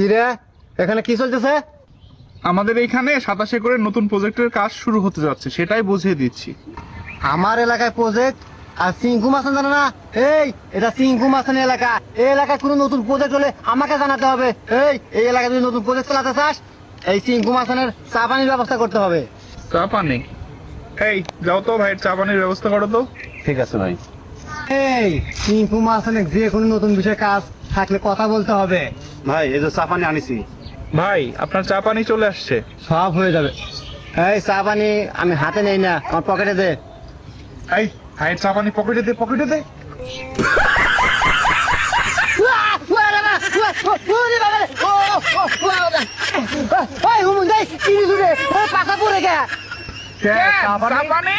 কিরে এখানে কি চলতেছে? আমাদের এইখানে 27 করে নতুন প্রজেক্টের কাজ শুরু হতে যাচ্ছে, সেটাই বুঝিয়ে দিচ্ছি। আমার এলাকায় প্রজেক্ট আর সিংকু মাসান জানে না? এটা সিংকু মাসানের এলাকা। এই এলাকায় কোনো নতুন প্রজেক্ট হলে আমাকে জানাতে হবে। এই এলাকায় যদি নতুন প্রজেক্ট চালাতে চাস, এই সিংকু মাসানের চা পানির ব্যবস্থা করতে হবে। চা পানি? এই যাও তো ভাইয়ের চা পানির ব্যবস্থা করো তো। ঠিক আছে ভাই। এই সিংকু মাসানের যে কোনো নতুন বিষয়ে কাজ থাকলে কথা বলতে হবে। ভাই এই যে চা পানি আনিছি। ভাই আপনার চা পানি চলে আসছে। সব হয়ে যাবে। এই চা পানি আমি হাতে নেই না, আমার পকেটে দে। এই ভাইয়ের চা পানি পকেটে দে, পকেটে দে। চা পানি?